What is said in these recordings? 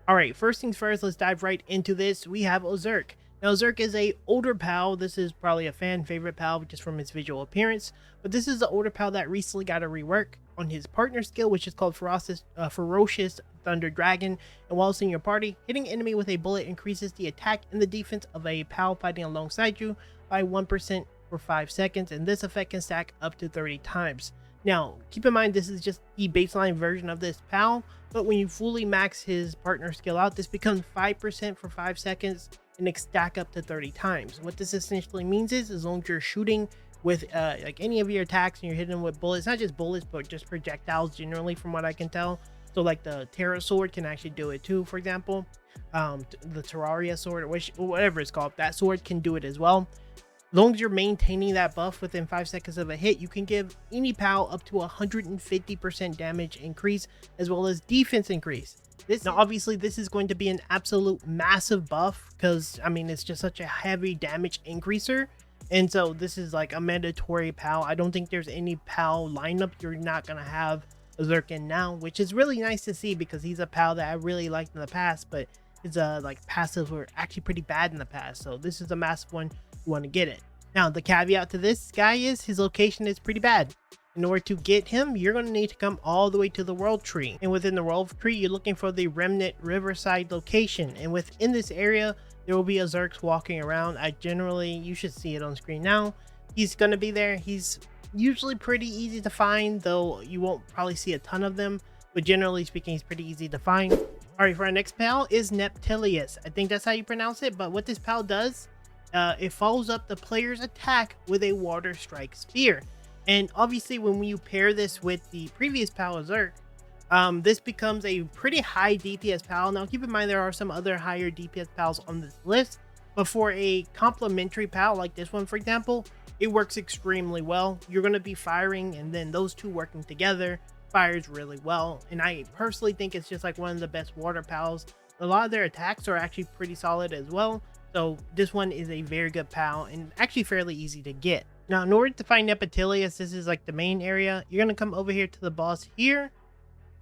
Alright, first things first, let's dive right into this. We have Ozurk. Now, Ozurk is a older PAL. This is probably a fan favorite PAL just from his visual appearance. But this is the older PAL that recently got a rework on his partner skill, which is called Ferocious Thunder Dragon. And whilst in your party, hitting enemy with a bullet increases the attack and the defense of a PAL fighting alongside you by 1% for 5 seconds. And this effect can stack up to 30 times. Now, keep in mind, this is just the baseline version of this PAL, but when you fully max his partner skill out, this becomes 5% for 5 seconds and it stack up to 30 times. What this essentially means is, as long as you're shooting with like any of your attacks and you're hitting them with bullets, not just bullets, but just projectiles generally from what I can tell. So like the Terra sword can actually do it too, for example. The Terraria sword, or whatever it's called, that sword can do it as well. As long as you're maintaining that buff within 5 seconds of a hit, you can give any PAL up to 150% damage increase as well as defense increase. Now, obviously, this is going to be an absolute massive buff because, I mean, it's just such a heavy damage increaser. And so this is like a mandatory PAL. I don't think there's any PAL lineup you're not going to have Ozurk in now, which is really nice to see because he's a PAL that I really liked in the past, but his like passives were actually pretty bad in the past. So this is a massive one. You want to get it. Now, the caveat to this guy is his location is pretty bad. In order to get him, you're going to need to come all the way to the world tree. And within the world tree, you're looking for the Remnant Riverside location. And within this area, there will be Ozurks walking around. You should see it on screen now. He's going to be there. He's usually pretty easy to find, though you won't probably see a ton of them. But generally speaking, he's pretty easy to find. Alright, for our next PAL is Neptilius. I think that's how you pronounce it. But what this PAL does, it follows up the player's attack with a water strike spear. And obviously when you pair this with the previous PAL Ozurk, this becomes a pretty high DPS PAL. Now keep in mind there are some other higher DPS PALs on this list, but for a complementary PAL like this one, for example, it works extremely well. You're going to be firing, and then those two working together fires really well. And I personally think it's just like one of the best water PALs. A lot of their attacks are actually pretty solid as well. So this one is a very good PAL and actually fairly easy to get. Now, in order to find Neptilius, this is like the main area. You're going to come over here to the boss here,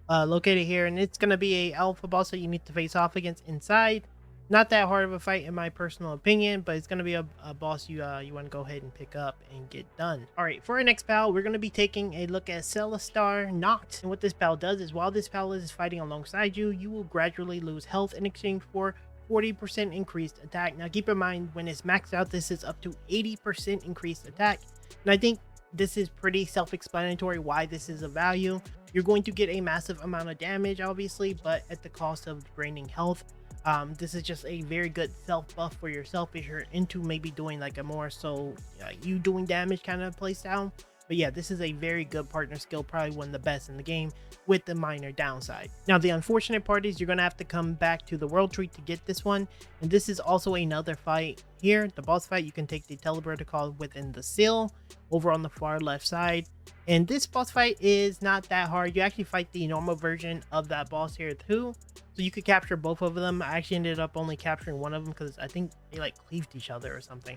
located here, and it's going to be a alpha boss that you need to face off against inside. Not that hard of a fight in my personal opinion, but it's going to be a boss you want to go ahead and pick up and get done. All right, for our next PAL, we're going to be taking a look at Celestar Noct. And what this PAL does is, while this PAL is fighting alongside you, you will gradually lose health in exchange for 40% increased attack. Now keep in mind, when it's maxed out, this is up to 80% increased attack, and I think this is pretty self-explanatory why this is a value. You're going to get a massive amount of damage obviously, but at the cost of draining health. This is just a very good self buff for yourself if you're into maybe doing like a more so you doing damage kind of playstyle. But yeah, this is a very good partner skill, probably one of the best in the game, with the minor downside. Now, the unfortunate part is you're going to have to come back to the world tree to get this one. And this is also another fight here. The boss fight, you can take the teleporter call within the seal over on the far left side. And this boss fight is not that hard. You actually fight the normal version of that boss here too. So you could capture both of them. I actually ended up only capturing one of them because I think they like cleaved each other or something.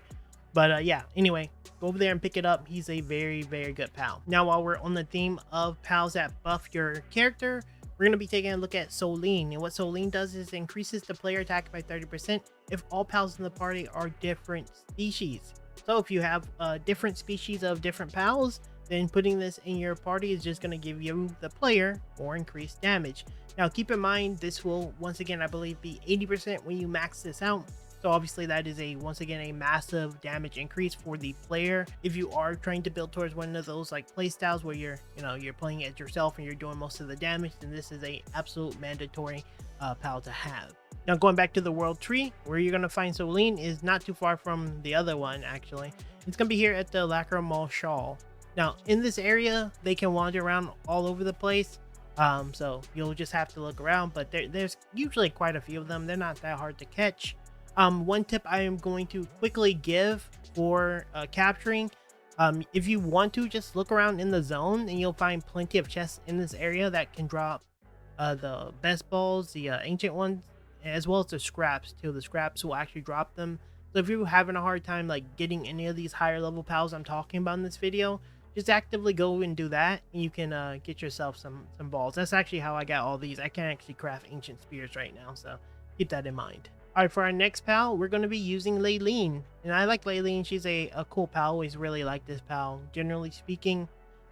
But yeah, anyway, go over there and pick it up. He's a very, very good PAL. Now, while we're on the theme of PALs that buff your character, we're going to be taking a look at Solene. And what Solene does is increases the player attack by 30% if all PALs in the party are different species. So if you have different species of different PALs, then putting this in your party is just going to give you, the player, more increased damage. Now keep in mind, this will once again, I believe, be 80% when you max this out. So obviously that is once again a massive damage increase for the player. If you are trying to build towards one of those like play styles where you're playing it yourself and you're doing most of the damage, then this is a absolute mandatory PAL to have. Now going back to the world tree, where you're going to find Solene is not too far from the other one actually. It's going to be here at the Lacrimal Shawl. Now in this area, they can wander around all over the place. So you'll just have to look around, but there's usually quite a few of them. They're not that hard to catch. One tip I am going to quickly give for capturing, if you want to, just look around in the zone and you'll find plenty of chests in this area that can drop the best balls, the ancient ones, as well as the scraps too. The scraps will actually drop them. So if you're having a hard time like getting any of these higher level PALs I'm talking about in this video, just actively go and do that, and you can get yourself some balls. That's actually how I got all these. I can't actually craft ancient spears right now, so keep that in mind. All right, for our next pal, we're going to be using Layleen, and I like Layleen. She's a cool pal. Always really like this pal, generally speaking.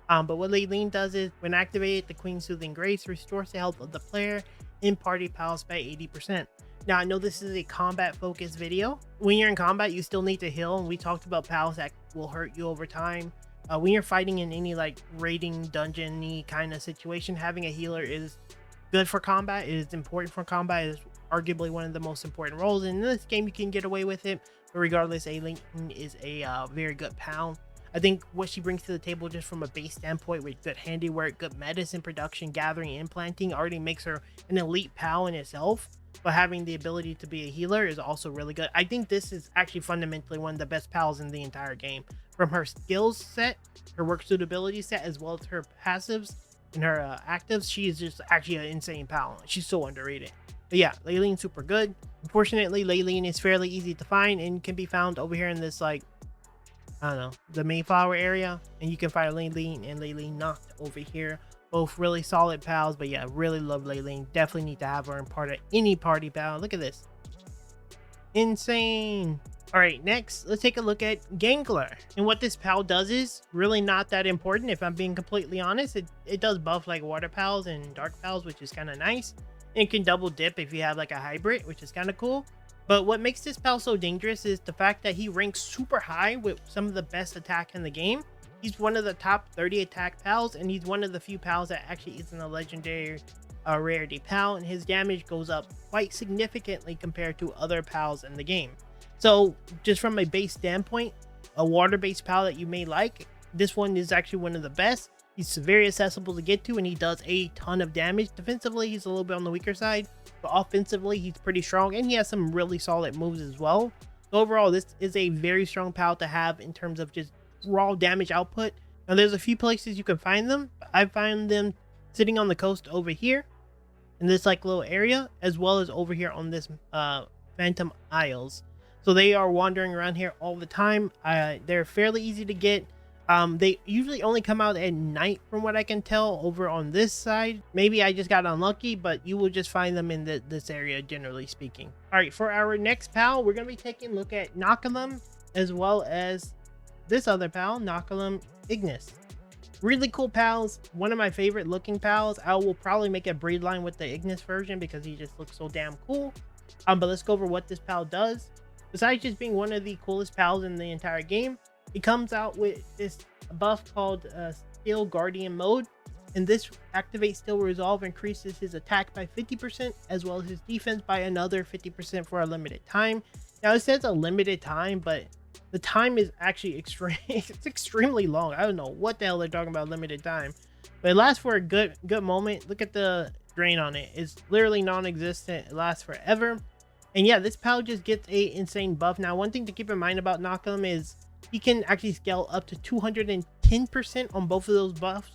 But what Layleen does is, when activated, the Queen's Soothing Grace restores the health of the player in party pals by 80%. Now, I know this is a combat-focused video. When you're in combat, you still need to heal, and we talked about pals that will hurt you over time. When you're fighting in any like raiding, dungeon-y kind of situation, having a healer is good for combat. It is important for combat. It is arguably one of the most important roles. And in this game, you can get away with it. But regardless, Layleen is a very good pal. I think what she brings to the table, just from a base standpoint, with good handiwork, good medicine production, gathering, and planting, already makes her an elite pal in itself. But having the ability to be a healer is also really good. I think this is actually fundamentally one of the best pals in the entire game. From her skills set, her work suitability set, as well as her passives and her actives, she is just actually an insane pal. She's so underrated. But yeah, Layleen's super good. Unfortunately, Layleen is fairly easy to find and can be found over here in this, like, I don't know, the Mayflower area. And you can find Layleen and Layleen Noct over here. Both really solid pals. But yeah, really love Layleen. Definitely need to have her in part of any party pal. Look at this. Insane. All right, next, let's take a look at Gangler. And what this pal does is really not that important, if I'm being completely honest. It does buff like water pals and dark pals, which is kind of nice. And it can double dip if you have like a hybrid, which is kind of cool. But what makes this pal so dangerous is the fact that he ranks super high with some of the best attack in the game. He's one of the top 30 attack pals, and he's one of the few pals that actually isn't a legendary rarity pal, and his damage goes up quite significantly compared to other pals in the game. So just from a base standpoint, a water-based pal that you may like, this one is actually one of the best. He's very accessible to get to, and he does a ton of damage. Defensively, he's a little bit on the weaker side, but offensively, he's pretty strong, and he has some really solid moves as well. So overall, this is a very strong pal to have in terms of just raw damage output. Now, there's a few places you can find them. I find them sitting on the coast over here in this like little area, as well as over here on this Phantom Isles. So they are wandering around here all the time. They're fairly easy to get. They usually only come out at night, from what I can tell, over on this side. Maybe I just got unlucky, but you will just find them in this area, generally speaking. All right, for our next pal, we're going to be taking a look at Noculum, as well as this other pal, Noculum Ignis. Really cool pals. One of my favorite looking pals. I will probably make a breed line with the Ignis version because he just looks so damn cool. But let's go over what this pal does. Besides just being one of the coolest pals in the entire game, it comes out with this buff called Steel Guardian mode, and this activates Steel Resolve, increases his attack by 50% as well as his defense by another 50% for a limited time. Now it says a limited time, but the time is actually it's extremely long. I don't know what the hell they're talking about limited time, but it lasts for a good moment. Look at the drain on it. It's literally non-existent. It lasts forever. And yeah, this pal just gets a insane buff. Now, one thing to keep in mind about Noculum is he can actually scale up to 210% on both of those buffs.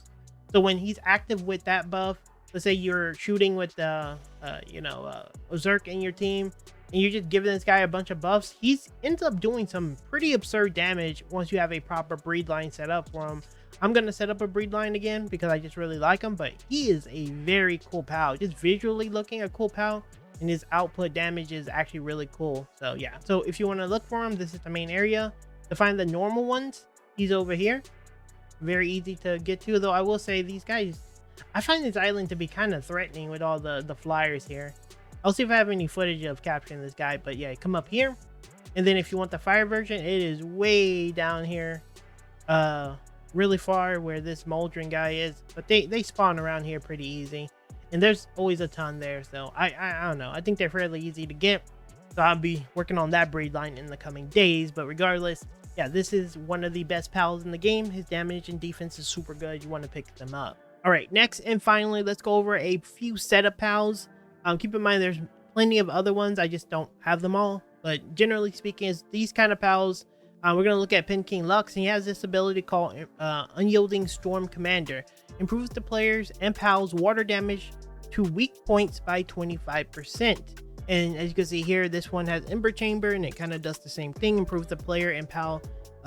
So when he's active with that buff, let's say you're shooting with Ozurk in your team, and you're just giving this guy a bunch of buffs, he ends up doing some pretty absurd damage once you have a proper breed line set up for him. I'm going to set up a breed line again because I just really like him, but he is a very cool pal. Just visually looking a cool pal, and his output damage is actually really cool. So yeah, so if you want to look for him, this is the main area. To find the normal ones, he's over here. Very easy to get to, though I will say these guys, I find this island to be kind of threatening with all the flyers here. I'll see if I have any footage of capturing this guy, but yeah, come up here. And then if you want the fire version, it is way down here, really far where this Moldrin guy is, but they spawn around here pretty easy, and there's always a ton there. So I don't know, I think they're fairly easy to get, so I'll be working on that breed line in the coming days. But regardless, yeah, this is one of the best pals in the game. His damage and defense is super good. You want to pick them up. All right, next and finally, let's go over a few setup pals. Keep in mind there's plenty of other ones, I just don't have them all, but generally speaking, is these kind of pals. We're going to look at Pin King Lux, and he has this ability called Unyielding Storm Commander. Improves the players and pals water damage to weak points by 25%. And as you can see here, this one has Ember Chamber, and it kind of does the same thing. Improves the player and pal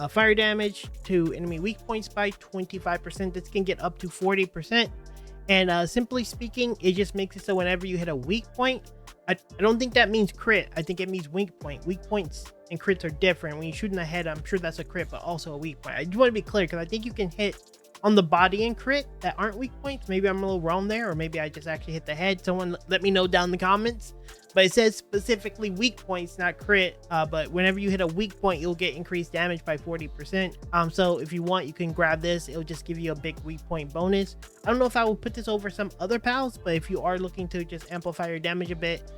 fire damage to enemy weak points by 25%. This can get up to 40%. And simply speaking, it just makes it so whenever you hit a weak point, I don't think that means crit. I think it means weak point. Weak points and crits are different. When you shoot in the head, I'm sure that's a crit, but also a weak point. I just want to be clear because I think you can hit on the body and crit that aren't weak points. Maybe I'm a little wrong there, or maybe I just actually hit the head. Someone let me know down in the comments. But it says specifically weak points, not crit. But whenever you hit a weak point, you'll get increased damage by 40%. So if you want, you can grab this. It'll just give you a big weak point bonus. I don't know if I will put this over some other pals, but if you are looking to just amplify your damage a bit,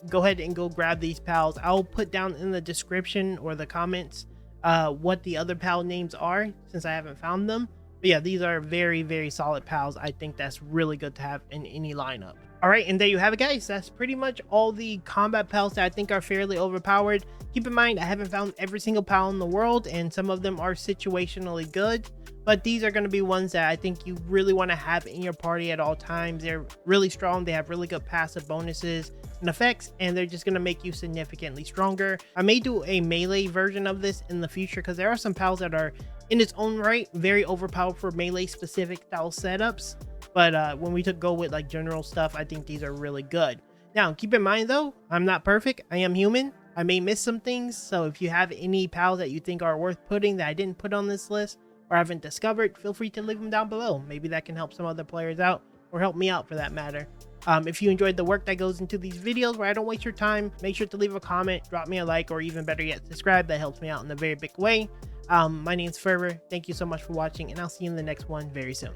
go ahead and go grab these pals. I'll put down in the description or the comments what the other pal names are, since I haven't found them. But yeah, these are very, very solid pals. I think that's really good to have in any lineup. All right, and there you have it, guys. That's pretty much all the combat pals that I think are fairly overpowered. Keep in mind, I haven't found every single pal in the world, and some of them are situationally good, but these are going to be ones that I think you really want to have in your party at all times. They're really strong. They have really good passive bonuses and effects, and they're just going to make you significantly stronger. I may do a melee version of this in the future because there are some pals that are in its own right very overpowered for melee specific style setups. But when we go with like general stuff, I think these are really good. Now, keep in mind though, I'm not perfect. I am human. I may miss some things. So if you have any pals that you think are worth putting that I didn't put on this list or haven't discovered, feel free to leave them down below. Maybe that can help some other players out, or help me out for that matter. If you enjoyed the work that goes into these videos where I don't waste your time, make sure to leave a comment, drop me a like, or even better yet, subscribe. That helps me out in a very big way. My name's Fervor. Thank you so much for watching, and I'll see you in the next one very soon.